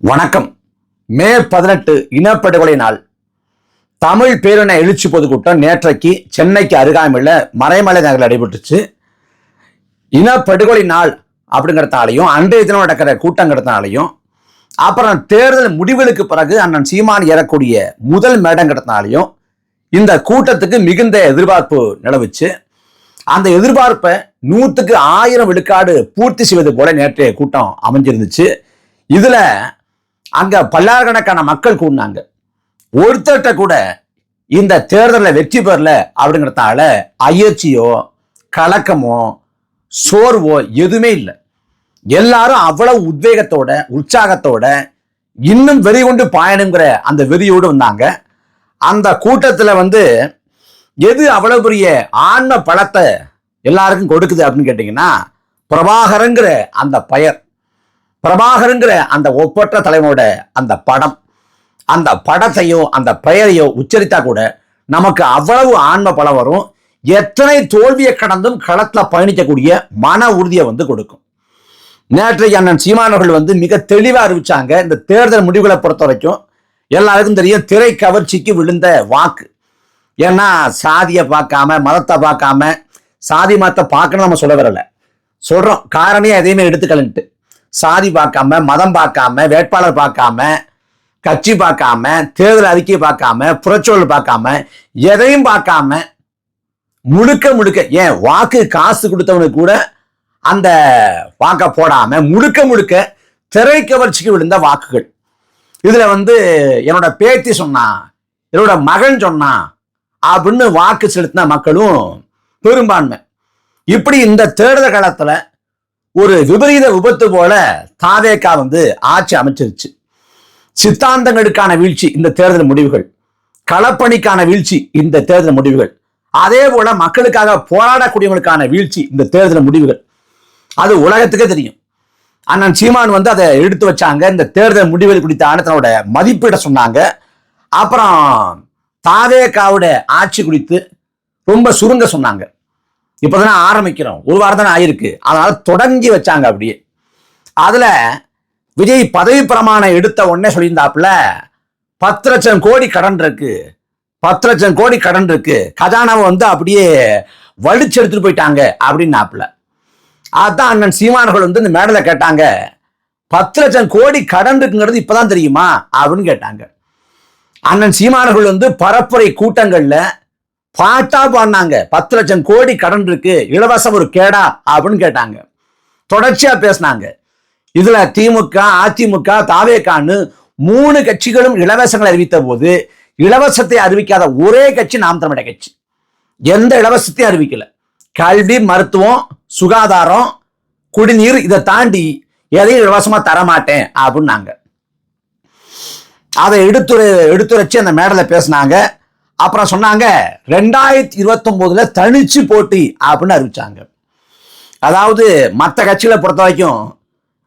வணக்கம். மே 18 இனப்படுகொலை நாள். தமிழ் பேரின எழுச்சி பொதுக்கூட்டம் நேற்றைக்கு சென்னைக்கு அருகாமையில் மறைமலை நகரில் நடைபெற்றுச்சு. இனப்படுகொலை நாள் அப்படிங்கிறதாலையும் அன்றைய தினம் நடக்கிற கூட்டங்கிறதுனாலையும் அப்புறம் தேர்தல் முடிவுகளுக்கு பிறகு அண்ணன் சீமான் ஏறக்கூடிய முதல் மேடங்கிறதுனாலையும் இந்த கூட்டத்துக்கு மிகுந்த எதிர்பார்ப்பு நிலவுச்சு. அந்த எதிர்பார்ப்பை 100க்கு 1000 விழுக்காடு பூர்த்தி செய்வது போல நேற்றைய கூட்டம் அமைஞ்சிருந்துச்சு. இதுல அங்க பல்லாயிரக்கணக்கான மக்கள் கூடினாங்க. ஒருத்தர்கிட்ட கூட இந்த தேர்தலில் வெற்றி பெறல அப்படிங்கிறதால அயற்சியோ கலக்கமோ சோர்வோ எதுவுமே இல்லை. எல்லாரும் அவ்வளவு உத்வேகத்தோட உற்சாகத்தோட இன்னும் வெறி கொண்டு பாயணுங்கிற அந்த வெறியோடு வந்தாங்க. அந்த கூட்டத்துல எது அவ்வளவு பெரிய ஆன்ம பலத்தை எல்லாருக்கும் கொடுக்குது அப்படின்னு கேட்டீங்கன்னா, பிரபாகரங்கிற அந்த பெயர், பிரபாகரங்கிற அந்த ஒப்பற்ற தலைவனோட அந்த படம், அந்த படத்தையோ அந்த பெயரையோ உச்சரித்தா கூட நமக்கு அவ்வளவு ஆன்ம பலம் வரும். எத்தனை தோல்வியை கடந்தும் களத்துல பயணிக்கக்கூடிய மன உறுதியை கொடுக்கும். நேற்றைக்கு அண்ணன் சீமானவர்கள் மிக தெளிவா அறிவிச்சாங்க. இந்த தேர்தல் முடிவுகளை பொறுத்த வரைக்கும் எல்லாருக்கும் தெரியும், திரை கவர்ச்சிக்கு விழுந்த வாக்கு. ஏன்னா சாதியை பார்க்காம மதத்தை பார்க்காம, சாதி மதத்தை பார்க்கணும் நம்ம சொல்ல வரல, சொல்றோம் காரணியா எதையுமே எடுத்துக்கலன்ட்டு. சாதி பார்க்காம, மதம் பார்க்காம, வேட்பாளர் பார்க்காம, கட்சி பார்க்காம, தேர்தல் அறிக்கையை பார்க்காம, புறச்சூழல் பார்க்காம, எதையும் பார்க்காம முழுக்க முழுக்க, ஏன் வாக்கு காசு கொடுத்தவனுக்கு கூட அந்த வாக்க போடாம முழுக்க முழுக்க திரை கவர்ச்சிக்கு விழுந்த வாக்குகள். இதுல என்னோட பேத்தி சொன்னா, என்னோட மகன் சொன்னா அப்படின்னு வாக்கு செலுத்தின மக்களும் பெரும்பான்மை. இப்படி இந்த தேர்தல் காலத்துல ஒரு விபரீத விபத்து போல தாவேகா ஆட்சி அமைச்சிருச்சு. சித்தாந்தங்களுக்கான வீழ்ச்சி இந்த தேர்தல் முடிவுகள், களப்பணிக்கான வீழ்ச்சி இந்த தேர்தல் முடிவுகள், அதே போல மக்களுக்காக போராடக்கூடியவங்களுக்கான வீழ்ச்சி இந்த தேர்தல் முடிவுகள். அது உலகத்துக்கே தெரியும். அண்ணன் சீமான் அதை எடுத்து வச்சாங்க. இந்த தேர்தல் முடிவுகள் குறித்தான தன்னோட மதிப்பீட சொன்னாங்க. அப்புறம் தாவேகாவோட ஆட்சி குறித்து ரொம்ப சுருங்க சொன்னாங்க. இப்பதானே ஆரம்பிக்கிறோம், ஒரு வாரம் தானே ஆயிருக்கு, அதனால தொடங்கி வச்சாங்க. அப்படியே அதுல விஜய் பதவி பிரமாணம் எடுத்த உடனே சொல்லியிருந்தாப்புல, 10 லட்சம் கோடி கடன் இருக்கு, 10 லட்சம் கோடி கடன் இருக்கு, கஜானாவை அப்படியே வலிச்சு எடுத்துட்டு போயிட்டாங்க அப்படின்னாப்புல. அதான் அண்ணன் சீமானர்கள் இந்த மேடல கேட்டாங்க, 10 லட்சம் கோடி கடன் இருக்குங்கிறது இப்பதான் தெரியுமா அப்படின்னு கேட்டாங்க. அண்ணன் சீமானர்கள் பரப்புரை கூட்டங்கள்ல பாட்டா பாடினாங்க, 10 லட்சம் கோடி கடன் இருக்கு, இலவசம் ஒரு கேடா அப்படின்னு கேட்டாங்க. தொடர்ச்சியா பேசினாங்க. இதுல திமுக, அதிமுக, தாவேகான்னு 3 கட்சிகளும் இலவசங்களை அறிவித்த போது இலவசத்தை அறிவிக்காத ஒரே கட்சி நாம் தமிழர் கட்சி. எந்த இலவசத்தையும் அறிவிக்கல. கல்வி, மருத்துவம், சுகாதாரம், குடிநீர், இதை தாண்டி எதையும் இலவசமா தரமாட்டேன் அப்படின்னாங்க. அதை எடுத்துரைச்சு அந்த மேடல பேசினாங்க. அப்புறம் சொன்னாங்க 2029 தனிச்சு போட்டி அப்படின்னு அறிவிச்சாங்க. அதாவது மற்ற கட்சிகளை பொறுத்த வரைக்கும்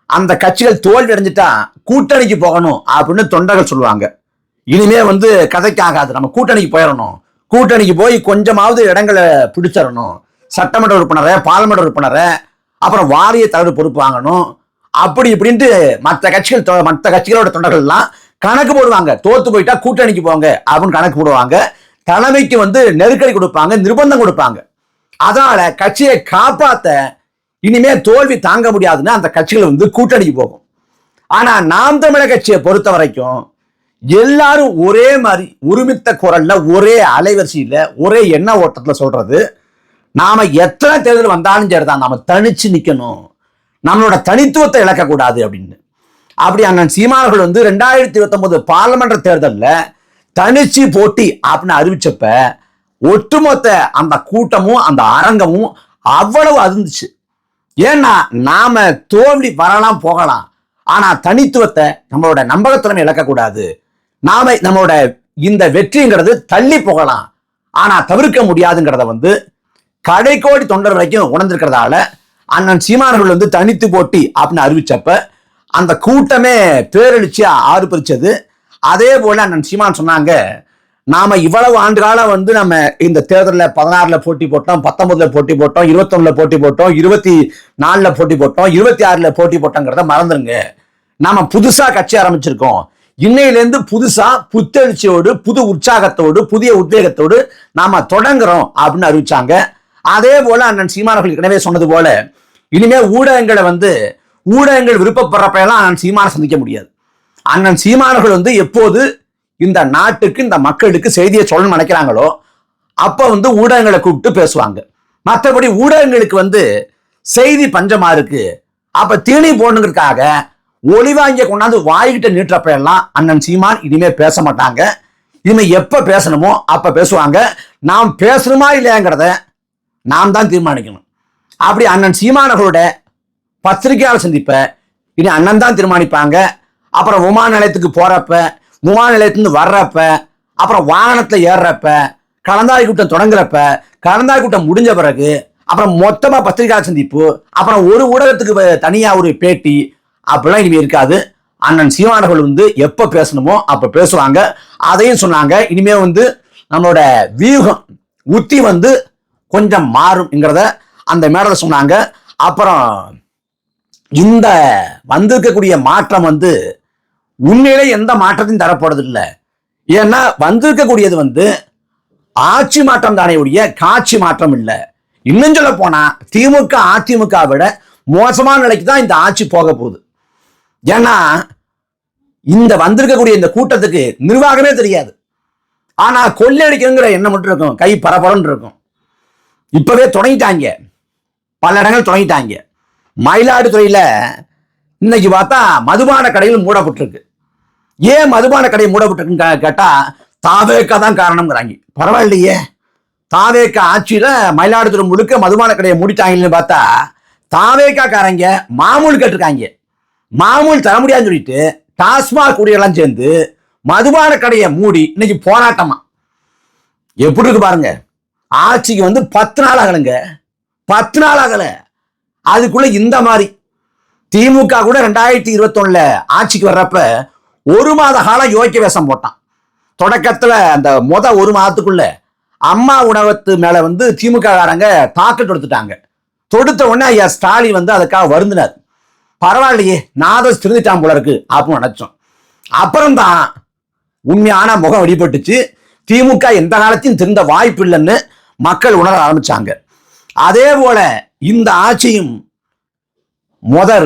அந்த கட்சிகள் தோல்வி அடைஞ்சிட்டா கூட்டணிக்கு போகணும் அப்படின்னு தொண்டர்கள் சொல்லுவாங்க. இனிமே கதைக்கு ஆகாது, நம்ம கூட்டணிக்கு போயிடணும், கூட்டணிக்கு போய் கொஞ்சமாவது இடங்களை பிடிச்சிடணும், சட்டமன்ற உறுப்பினரை, பாராளுமன்ற உறுப்பினரை, அப்புறம் வாரிய தலைவர் பொறுப்பு வாங்கணும், அப்படி இப்படின்ட்டு மற்ற கட்சிகளோட தொண்டர்கள்லாம் கணக்கு போடுவாங்க. தோத்து போயிட்டா கூட்டணிக்கு போங்க அப்படின்னு கணக்கு போடுவாங்க. தலைமைக்கு நெருக்கடி கொடுப்பாங்க, நிர்பந்தம் கொடுப்பாங்க. அதனால கட்சியை காப்பாத்த இனிமே தோல்வி தாங்க முடியாதுன்னு அந்த கட்சிகள் கூட்டணிக்கு போகும். ஆனா நாம் தமிழர் கட்சியை பொறுத்த வரைக்கும் எல்லாரும் ஒரே மாதிரி ஒருமித்த குரல்ல, ஒரே அலைவரிசையில, ஒரே எண்ண ஓட்டத்துல சொல்றது, நாம எத்தனை தேர்தல் வந்தாலும் சரிதான், நாம தனிச்சு நிக்கணும், நம்மளோட தனித்துவத்தை இழக்கக்கூடாது அப்படின்னு. அப்படி அண்ணன் சீமானர்கள் 2029 பாராளுமன்ற தேர்தலில் தனிச்சு போட்டி அப்படின்னு அறிவிச்சப்ப ஒட்டுமொத்த அந்த கூட்டமும் அந்த அரங்கமும் அவ்வளவு அதிர்ந்துச்சு. ஏன்னா நாம தோல்வி வரலாம் போகலாம், ஆனா தனித்துவத்தை, நம்மளோட நம்பகத்திறமை இழக்கக்கூடாது. நாம நம்மளோட இந்த வெற்றிங்கிறது தள்ளி போகலாம், ஆனா தவிர்க்க முடியாதுங்கிறத கடைக்கோடி தொண்டர் வரைக்கும் உணர்ந்திருக்கிறதால அண்ணன் சீமானர்கள் தனித்து போட்டி அப்படின்னு அறிவிச்சப்ப அந்த கூட்டமே பேரெழுச்சியா ஆர்ப்பரிச்சது. அதே போல அண்ணன் சீமான் சொன்னாங்க, நாம இவ்வளவு ஆண்டு காலம் நம்ம இந்த தேர்தலில் 16ல போட்டி போட்டோம், 19ல போட்டி போட்டோம், 21ல போட்டி போட்டோம், 24ல போட்டி போட்டோம், 26ல போட்டி போட்டோங்கிறத மறந்துருங்க. நாம புதுசா கட்சி ஆரம்பிச்சிருக்கோம், இன்னையிலேருந்து புதுசா புத்தெழுச்சியோடு புது உற்சாகத்தோடு புதிய உத்வேகத்தோடு நாம தொடங்குறோம் அப்படின்னு அறிவிச்சாங்க. அதே போல அண்ணன் சீமானவர்கள் எனவே சொன்னது போல இனிமே ஊடகங்கள் விருப்பப்படுறப்பெல்லாம் அண்ணன் சீமான சந்திக்க முடியாது. அண்ணன் சீமானவர்கள் எப்போது இந்த நாட்டுக்கு இந்த மக்களுக்கு செய்தியை சொல்லணும்னு நினைக்கிறாங்களோ அப்ப ஊடகங்களை கூப்பிட்டு பேசுவாங்க. மற்றபடி ஊடகங்களுக்கு செய்தி பஞ்சமா இருக்கு, அப்ப தீனி போடணுங்கிறதுக்காக ஒளிவாங்கிய கொண்டாந்து வாய்கிட்ட நீட்டுறப்ப எல்லாம் அண்ணன் சீமான் இனிமே பேச மாட்டாங்க. இனிமே எப்ப பேசணுமோ அப்ப பேசுவாங்க. நாம் பேசணுமா இல்லையாங்கிறத நாம் தான் தீர்மானிக்கணும். அப்படி அண்ணன் சீமானவர்களோட பத்திரிகையாளர் சந்திப்ப இனி அண்ணன் தான் தீர்மானிப்பாங்க. அப்புறம் விமான நிலையத்துக்கு போறப்ப, விமான நிலையத்துலேருந்து வர்றப்ப, அப்புறம் வாகனத்துல ஏறுறப்ப, கலந்தாய் கூட்டம் தொடங்குறப்ப, கலந்தாய் கூட்டம் முடிஞ்ச பிறகு, அப்புறம் மொத்தமா பத்திரிகையாளர் சந்திப்பு, அப்புறம் ஒரு ஊடகத்துக்கு தனியா ஒரு பேட்டி, அப்படிலாம் இனிமே இருக்காது. அண்ணன் சீமானவர்கள் எப்ப பேசணுமோ அப்ப பேசுவாங்க. அதையும் சொன்னாங்க. இனிமே நம்மளோட வியூகம் உத்தி கொஞ்சம் மாறும்ங்கிறத அந்த மேடல சொன்னாங்க. அப்புறம் இந்த வந்திருக்கக்கூடிய மாற்றம் உண்மையிலே எந்த மாற்றத்தையும் தரப்படுறது இல்லை. ஏன்னா வந்திருக்கக்கூடியது ஆட்சி மாற்றம் தானே ஒழிய காட்சி மாற்றம் இல்லை. இன்னும் சொல்ல போனா திமுக அதிமுக விட மோசமான நிலைக்கு தான் இந்த ஆட்சி போக போகுது. ஏன்னா இந்த வந்திருக்கக்கூடிய இந்த கூட்டத்துக்கு நிர்வாகமே தெரியாது. ஆனா கொள்ளையடிக்கணுங்கிற எண்ணம் மட்டும் இருக்கும், கை பரபரன்னு இருக்கும். இப்பவே தொடங்கிட்டாங்க, பல இடங்கள் தொடங்கிட்டாங்க. மயிலாடுதுறையில இன்னைக்கு பார்த்தா மதுபான கடைகள் மூடப்பட்டிருக்கு. ஏன் மதுபான கடை மூடப்பட்டிருக்குன்னு கேட்டா தாவேக்கா தான் காரணம்ங்கிறாங்க. பரவாயில்லையே, தாவேக்கா ஆட்சியில மயிலாடுதுறை முழுக்க மதுபான கடையை மூடிட்டாங்கன்னு பார்த்தா தாவேக்கா காரங்க மாமூல் கேட்டிருக்காங்க. மாமூல் தர முடியாதுன்னு சொல்லிட்டு டாஸ்மாக் குடியெல்லாம் சேர்ந்து மதுபான கடையை மூடி இன்னைக்கு போராட்டமா. எப்படி இருக்கு பாருங்க. ஆட்சிக்கு 10 நாள் ஆகலைங்க, 10 நாள் ஆகல. அதுக்குள்ள இந்த மாதிரி திமுக கூட 2021 ஆட்சிக்கு வர்றப்ப 1 மாத காலம் யோக்கிய வேஷம் போட்டான். தொடக்கத்துல அந்த ஒரு மாதத்துக்குள்ள அம்மா உணவகத்து மேல திமுக காரங்க தாக்கல் தொடுத்துட்டாங்க. தொடுத்த உடனே ஐயா ஸ்டாலின் அதுக்காக வருந்தினார். பரவாயில்லையே, நாதஸ் திருந்துட்டான் போல இருக்கு அப்படின்னு நினைச்சோம். அப்புறம்தான் உண்மையான முகம் வெளிப்பட்டுச்சு. திமுக எந்த காலத்தையும் திருந்த வாய்ப்பு இல்லைன்னு மக்கள் உணர ஆரம்பிச்சாங்க. அதே போல இந்த ஆட்சியும்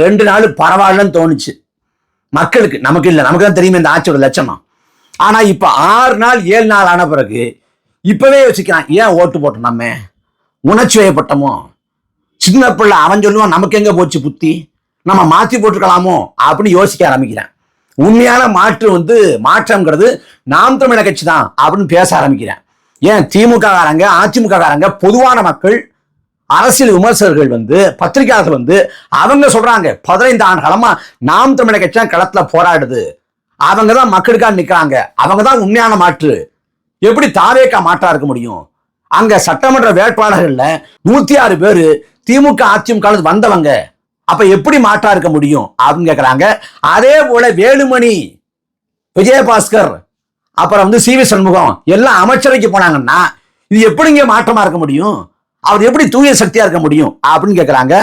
2 நாள் பரவாயில்லன்னு தோணுச்சு மக்களுக்கு. நமக்கு இல்லை, நமக்கு தான் தெரியுமே இந்த ஆட்சியோட லட்சணம். ஆனா இப்ப 6 நாள் 7 நாள் ஆன பிறகு இப்பவே யோசிக்கிறான், ஏன் ஓட்டு போட்டோம், நம்ம உணர்ச்சி வயப்பட்டமோ, சின்ன பிள்ளை அவன் சொல்லுவான் நமக்கு எங்க போச்சு புத்தி, நம்ம மாற்றி போட்டுருக்கலாமோ அப்படின்னு யோசிக்க ஆரம்பிக்கிறேன். உண்மையான மாற்றம்ங்கிறது நாம் தமிழர் கட்சி தான் அப்படின்னு பேச ஆரம்பிக்கிறேன். ஏன் திமுக காரங்க அதிமுக காரங்க பொதுவான மக்கள் அரசியல் விமர்சகர்கள் பத்திரிகையாளர்கள் அவங்க சொல்றாங்க 15 ஆண்டு காலமா நாம் தமிழர் கட்சி தான் களத்துல போராடுது, அவங்க தான் மக்களுக்காக நிக்கிறாங்க, அவங்க தான் உண்மையான மாற்று. எப்படி தாவேக்கா மாற்றா இருக்க முடியும்? அங்க சட்டமன்ற வேட்பாளர்கள்ல 106 பேரு திமுக அதிமுக வந்தவங்க, அப்ப எப்படி மாற்றா இருக்க முடியும் அப்படின்னு கேட்கிறாங்க. அதே போல வேலுமணி, விஜயபாஸ்கர், அப்புறம் சி.வி. சண்முகம் எல்லாம் அமைச்சரைக்கு போனாங்கன்னா இது எப்படிங்க மாற்றமா இருக்க முடியும்? அவர் எப்படி தூய சக்தியா இருக்க முடியும் அப்படின்னு கேட்கிறாங்க.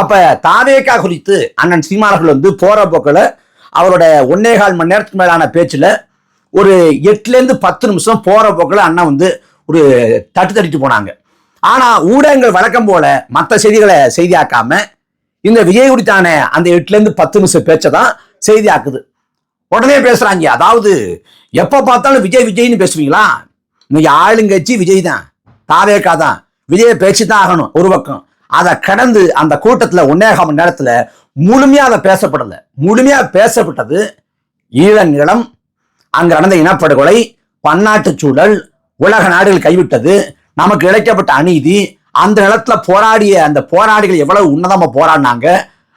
அப்ப தாவேக்கா குறித்து அண்ணன் சீமானவர்கள் போற போக்கில் அவரோட 1.25 மணி நேரத்துக்கு மேலான பேச்சுல ஒரு 8லேருந்து 10 நிமிஷம் போற போக்கில் அண்ணன் ஒரு தட்டிட்டு போனாங்க. ஆனா ஊடகங்கள் வழக்கம் போல மற்ற செய்திகளை செய்தியாக்காம இந்த விஜய் குறித்தான அந்த 8லேருந்து 10 நிமிஷம் பேச்சை தான் செய்தியாக்குது. உடனே பேசுறாங்க. அதாவது எப்ப பார்த்தாலும் விஜய் விஜய்னு பேசுவீங்களா? இன்னைக்கு ஆளுங்கட்சி விஜய் தான், தாவேக்கா தான், விஜய பேச்சு தான் ஆகணும் ஒரு பக்கம். அதை கடந்து அந்த கூட்டத்துல 1.25 மணி நேரத்துல முழுமையா அதை பேசப்படல. முழுமையா பேசப்பட்டது ஈழநிலம், அங்க நடந்த இனப்படுகொலை, பன்னாட்டு சூழல், உலக நாடுகள் கைவிட்டது, நமக்கு இழைக்கப்பட்ட அநீதி, அந்த நிலத்துல போராடிய அந்த போராடிகள் எவ்வளவு உன்னதமா போராடினாங்க,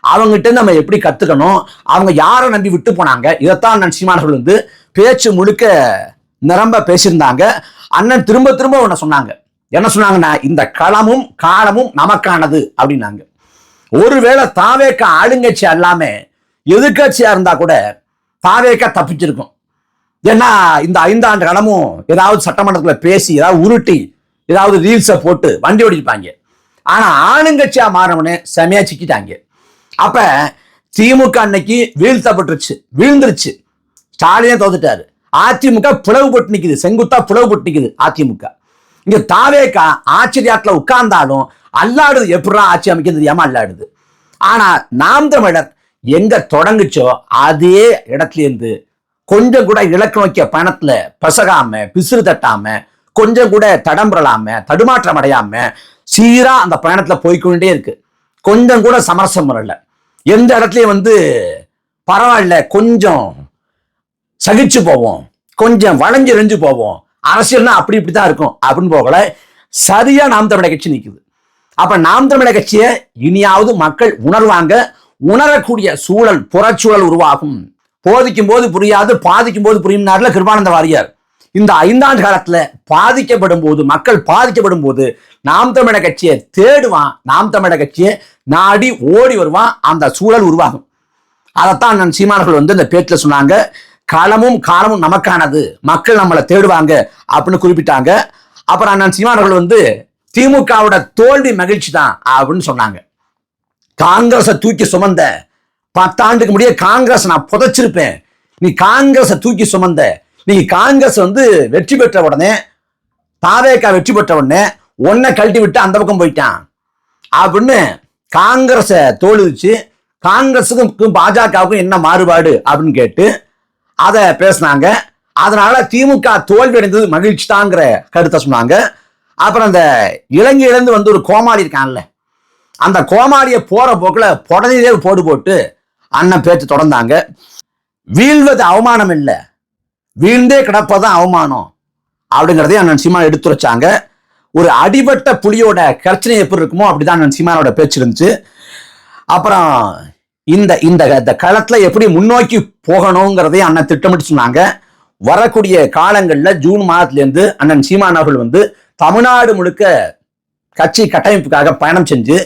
அவங்ககிட்ட நம்ம எப்படி கத்துக்கணும், அவங்க யாரை நம்பி விட்டு போனாங்க, இதைத்தான் அண்ணன் சீமானவர்கள் பேச்சு முழுக்க நிரம்ப பேசியிருந்தாங்க. அண்ணன் திரும்ப திரும்ப ஒண்ணு சொன்னாங்க. என்ன சொன்னாங்கன்னா, இந்த களமும் காலமும் நமக்கானது அப்படின்னாங்க. ஒருவேளை தாவேக்கா ஆளுங்கட்சி அல்லாம எதிர்கட்சியா இருந்தா கூட தாவேக்கா தப்பிச்சிருக்கும். ஏன்னா இந்த 5 ஆண்டு காலமும் ஏதாவது சட்டமன்றத்தில் பேசி ஏதாவது உருட்டி ஏதாவது ரீல்ஸை போட்டு வண்டி ஓடிப்பாங்க. ஆனா ஆளுங்கட்சியா மாறவனு செமையா சிக்கிட்டாங்க. அப்ப திமுக அன்னைக்கு வீழ்ந்துருச்சு. ஸ்டாலினே தோத்துட்டாரு. அதிமுக பிளவுபட்டு நிக்குது, செங்குத்தா பிளவுபட்டு நிக்குது அதிமுக. இங்க தாவேகா ஆச்சரியாட்டில் உட்கார்ந்தாலும் அல்லாடுது. எப்படா ஆட்சி அமைக்க தெரியாம அல்லாடுது. ஆனா நாம் தமிழர் எங்க தொடங்குச்சோ அதே இடத்துல இருந்து கொஞ்சம் கூட இலக்கு நோக்கிய பயணத்துல பசகாம பிசுறு தட்டாம கொஞ்சம் கூட தடம்புறலாம தடுமாற்றம் அடையாம சீரா அந்த பயணத்துல போய்கொண்டே இருக்கு. கொஞ்சம் கூட சமரசம் வரல. எந்த இடத்துலயும் பரவாயில்ல, கொஞ்சம் சகிச்சு போவோம், கொஞ்சம் வளைஞ்சு போவோம், அரசியல்னா அப்படி இப்படிதான் இருக்கும் அப்படின்னு போகல. சரியா நாம் தமிழர் கட்சி நிக்குது. அப்ப நாம் தமிழர் கட்சியை இனியாவது மக்கள் உணர்வாங்க. உணரக்கூடிய சூழல், புறச்சூழல் உருவாகும். போதிக்கும் போது புரியாது, பாதிக்கும் போது புரியும்னார்ல கிருபானந்த வாரியார். இந்த 5 ஆண்டு காலத்துல பாதிக்கப்படும் போது, மக்கள் பாதிக்கப்படும் போது நாம் தமிழர் கட்சியை தேடுவான், நாம் தமிழர் கட்சியை நாடி ஓடி வருவான். அந்த சூழல் உருவாகும். அதைத்தான் நான் சீமானர்கள் இந்த பேச்சுல சொன்னாங்க. களமும் காலமும் நமக்கானது, மக்கள் நம்மளை தேடுவாங்க அப்படின்னு குறிப்பிட்டாங்க. அப்புறம் நான் சீமானர்கள் திமுகவோட தோல்வி மகிழ்ச்சி தான் அப்படின்னு சொன்னாங்க. காங்கிரஸை தூக்கி சுமந்த 10 ஆண்டுக்கு முடிய காங்கிரஸ் நான் புதைச்சிருப்பேன், நீ காங்கிரஸை தூக்கி சுமந்த, நீ காங்கிரஸ் வெற்றி பெற்ற உடனே, தாவேகா வெற்றி பெற்ற உடனே ஒன்னை கழட்டி விட்டு அந்த பக்கம் போயிட்டான் அப்படின்னு காங்கிரஸை தோல்விச்சு காங்கிரஸுக்கும் பாஜகவுக்கும் என்ன மாறுபாடு அப்படின்னு கேட்டு அதை பேசினாங்க. அதனால திமுக தோல்வி அடைந்தது மகிழ்ச்சி தாங்கிற கருத்தை சொன்னாங்க. அப்புறம் அந்த இலங்கையிலிருந்து ஒரு கோமாளி இருக்கான்ல, அந்த கோமாளியை போற போக்குல புடனே போட்டு அண்ணன் பேச்சு தொடர்ந்தாங்க. வீழ்வது அவமானம் இல்லை, வீழ்ந்தே கிடப்பதான் அவமானம் அப்படிங்கிறதையும் அண்ணன் சீமான் எடுத்துரைச்சாங்க. ஒரு அடிபட்ட புலியோட பிரச்சனை எப்படி இருக்குமோ அப்படிதான் அண்ணன் சீமானோட பேச்சு இருந்துச்சு. அப்புறம் இந்த இந்த களத்துல எப்படி முன்னோக்கி போகணுங்கிறதையும் அண்ணன் திட்டமிட்டு சொன்னாங்க. வரக்கூடிய காலங்களில் ஜூன் மாதத்திலேருந்து அண்ணன் சீமான் அவர்கள் தமிழ்நாடு முழுக்க கட்சி கட்டமைப்புக்காக பயணம் செஞ்சு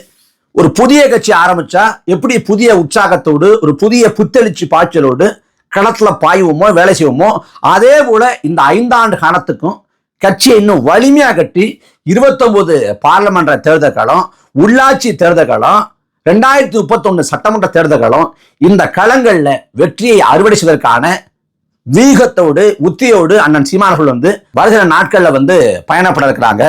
ஒரு புதிய கட்சி ஆரம்பிச்சா எப்படி புதிய உற்சாகத்தோடு ஒரு புதிய புத்தெழுச்சி பாய்ச்சலோடு களத்துல பாய்வோமோ வேலை செய்வோமோ அதே போல இந்த 5 ஆண்டு காலத்துக்கும் கட்சியை இன்னும் வலிமையா கட்டி 29 பார்லமென்ற தேர்தல் காலம், உள்ளாட்சி தேர்தல் காலம், 2031 சட்டமன்ற தேர்தல் காலம், இந்த களங்கள்ல வெற்றியை அறுவடை செய்வதற்கான வீகத்தோடு உத்தியோடு அண்ணன் சீமானர்கள் வருகிற நாட்கள்ல பயணப்பட இருக்கிறாங்க.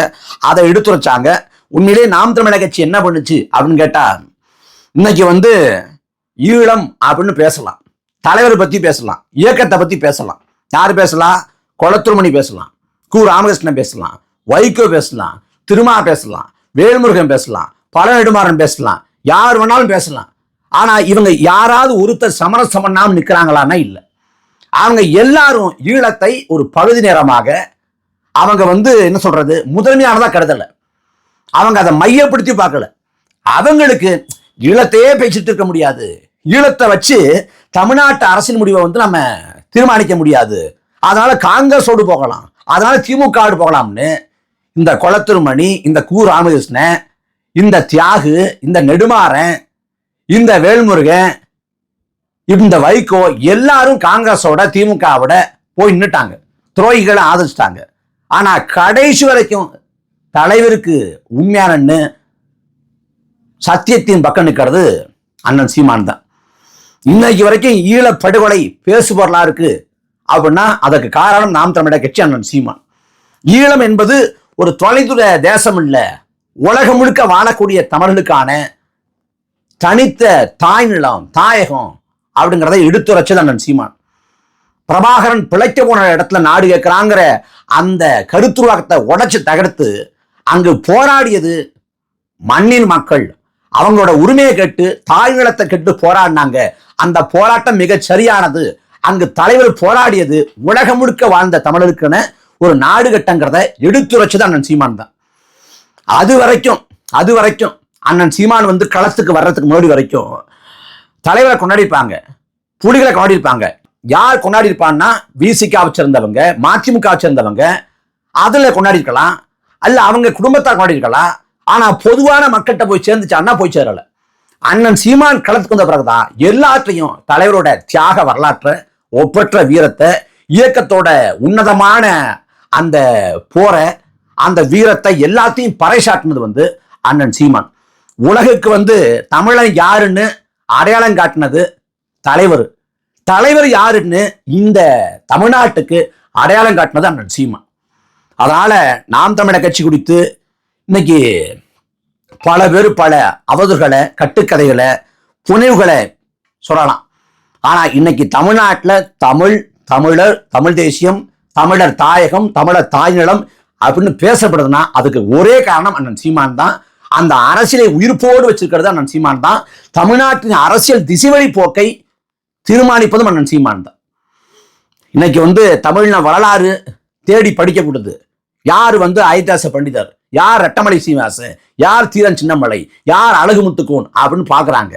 அதை எடுத்துரைச்சாங்க. உண்மையிலே நாம் தமிழர் கட்சி என்ன பண்ணுச்சு அப்படின்னு கேட்டா, இன்னைக்கு ஈழம் அப்படின்னு பேசலாம், தலைவரை பத்தி பேசலாம், இயக்கத்தை பத்தி பேசலாம். யாரு பேசலாம்? கொளத்துருமணி பேசலாம், கு ராமகிருஷ்ணன் பேசலாம், வைகோ பேசலாம், திருமா பேசலாம், வேல்முருகன் பேசலாம், பல நெடுமாறன் பேசலாம், யார் வேணாலும் பேசலாம். ஆனா இவங்க யாராவது ஒருத்தர் சமரசம் பண்ணாம நிக்கிறாங்களான்னா இல்லை. அவங்க எல்லாரும் ஈழத்தை ஒரு பகுதி நேரமாக அவங்க என்ன சொல்றது முதன்மையானதா கருதல. அவங்க அதை மையப்படுத்தி பார்க்கல. அவங்களுக்கு ஈழத்தையே பேசிட்டு இருக்க முடியாது, ஈழத்தை வச்சு தமிழ்நாட்டு அரசின் முடிவை நம்ம தீர்மானிக்க முடியாது, அதனால காங்கிரஸோடு போகலாம், அதனால திமுகவோடு போகலாம்னு இந்த கொளத்துருமணி, இந்த கு ராமகிருஷ்ணன், இந்த தியாகு, இந்த நெடுமாறன், இந்த வேல்முருகன், இந்த வைகோ எல்லாரும் காங்கிரஸோட திமுகவோட போய் நின்னுட்டாங்க, துரோகிகளை ஆதரிச்சிட்டாங்க. ஆனா கடைசி வரைக்கும் தலைவருக்கு உண்மையான சத்தியத்தின் பக்கம் நிற்கிறது அண்ணன் சீமான் தான். இன்னைக்கு வரைக்கும் ஈழ படுகொலை பேசுபொருளா இருக்கு அப்படின்னா அதற்கு காரணம் நாம் தமிழர் கட்சி, அண்ணன் சீமான். ஈழம் என்பது ஒரு தொலைதூர தேசம் இல்ல, உலகம் முழுக்க வாழக்கூடிய தமிழர்களுக்கான தனித்த தாய் நிலம், தாயகம் அப்படிங்கிறத எடுத்துரைச்சது அண்ணன் சீமான். பிரபாகரன் பிழைக்க போன இடத்துல நாடு கேட்கிறாங்கிற அந்த கருத்துருவாக்கத்தை உடைச்சு தகர்த்து அங்கு போராடியது மண்ணின் மக்கள். அவங்களோட உரிமையை கேட்டு தாய் நிலத்தை கேட்டு போராடினாங்க. அந்த போராட்டம் மிக சரியானது. அங்கு தலைவர் போராடியது உலகம் முழுக்க வாழ்ந்த தமிழருக்குன்னு ஒரு நாடு கட்டங்கிறத எடுத்துரைச்சது அண்ணன் சீமான் தான். அது வரைக்கும் அண்ணன் சீமான் களத்துக்கு வர்றதுக்கு முன்னாடி வரைக்கும் தலைவரை கொண்டாடிருப்பாங்க, புலிகளை கொண்டாடிருப்பாங்க. யார் கொண்டாடி இருப்பான்னா விசிகாவை சேர்ந்தவங்க, மதிமுகவை சேர்ந்தவங்க, அதுல கொண்டாடி இருக்கலாம், அல்ல அவங்க குடும்பத்தார் கொண்டாடி இருக்கலாம். ஆனா பொதுவான மக்கள்கிட்ட போய் சேர்ந்துச்சான்னா போய் சேரல. அண்ணன் சீமான் களத்துக்கு வந்த பிறகுதான் எல்லாத்தையும் தலைவரோட தியாக வரலாற்றை, ஒப்பற்ற வீரத்தை, இயக்கத்தோட உன்னதமான அந்த போற அந்த வீரத்தை எல்லாத்தையும் பறைசாட்டினது அண்ணன் சீமான். உலகுக்கு தமிழன் யாருன்னு அடையாளம் காட்டினது தலைவர். தலைவர் யாருன்னு இந்த தமிழ்நாட்டுக்கு அடையாளம் காட்டினது அண்ணன் சீமான். அதனால நாம் தமிழர் கட்சி குறித்து இன்னைக்கு பல பேர் பல அவதூறுகளை, கட்டுக்கதைகளை, புனைவுகளை சொல்லலாம். ஆனா இன்னைக்கு தமிழ்நாட்டில் தமிழர், தமிழ் தேசியம், தமிழர் தாயகம், தமிழர் தாய்நிலம் அப்படின்னு பேசப்படுதுன்னா அதுக்கு ஒரே காரணம் அண்ணன் சீமான் தான். அந்த அரசியலை உயிர்ப்போடு வச்சிருக்கிறது அண்ணன் சீமான் தான். தமிழ்நாட்டின் அரசியல் திசைவழி போக்கை தீர்மானிப்பதும் அண்ணன் சீமான் தான். இன்னைக்கு தமிழ்ல வரலாறு தேடி படிக்கக்கூடாது. யார் அயோத்தியாச பண்டிதர், யார் ரெட்டமலை சீனிவாசன், யார் தீரன் சின்னமலை, யார் அழகுமுத்துக்கோன் அப்படின்னு பாக்குறாங்க.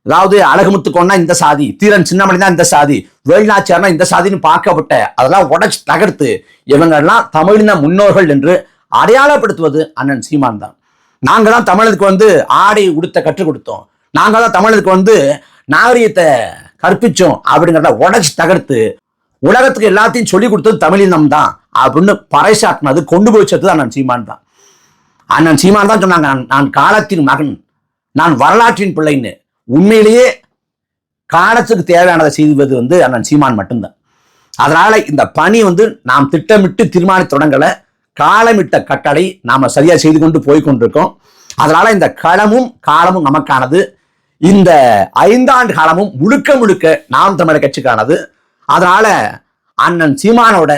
அதாவது அழகுமுத்துக்கோன்னா இந்த சாதி, தீரன் சின்னமலை தான் இந்த சாதி, வேலுநாச்சியார்னா இந்த சாதின்னு பார்க்கப்பட்ட அதெல்லாம் உடச்சு தகர்த்து இவங்கெல்லாம் தமிழின முன்னோர்கள் என்று அடையாளப்படுத்துவது அண்ணன் சீமான் தான். நாங்க தான் தமிழனுக்கு ஆடை உடுத்த கற்றுக் கொடுத்தோம், நாங்க தான் தமிழனுக்கு நாகரிகத்தை கற்பிச்சோம் அப்படிங்கிறத உடச்சு தகர்த்து உலகத்துக்கு எல்லாத்தையும் சொல்லிக் கொடுத்தது தமிழினம் தான் அப்படின்னு பறைசாட்டினது, கொண்டு போய் சேர்த்தது அண்ணன் சீமான் தான். அண்ணன் சீமான் தான் சொன்னாங்க, நான் காலத்தின் மகன், நான் வரலாற்றின் பிள்ளைன்னு. உண்மையிலேயே காலத்துக்கு தேவையானதை செய்வது அண்ணன் சீமான் மட்டும்தான். அதனால இந்த பணி நாம் திட்டமிட்டு தீர்மானித்து தொடங்கல, காலமிட்ட கட்டளை நாம சரியா செய்து கொண்டு போய் கொண்டிருக்கோம். அதனால இந்த களமும் காலமும் நமக்கானது. இந்த 5 ஆண்டு காலமும் முழுக்க முழுக்க நாம் தமிழர் கட்சிக்கானது. அதனால அண்ணன் சீமானோட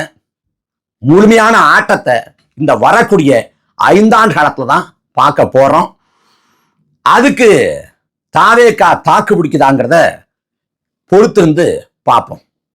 முழுமையான ஆட்டத்தை இந்த வரக்கூடிய 5 ஆண்டு காலத்துல தான் பார்க்க போறோம். அதுக்கு தாவேகா தாக்கு பிடிக்குதாங்கிறத பொறுத்திருந்து பார்ப்போம்.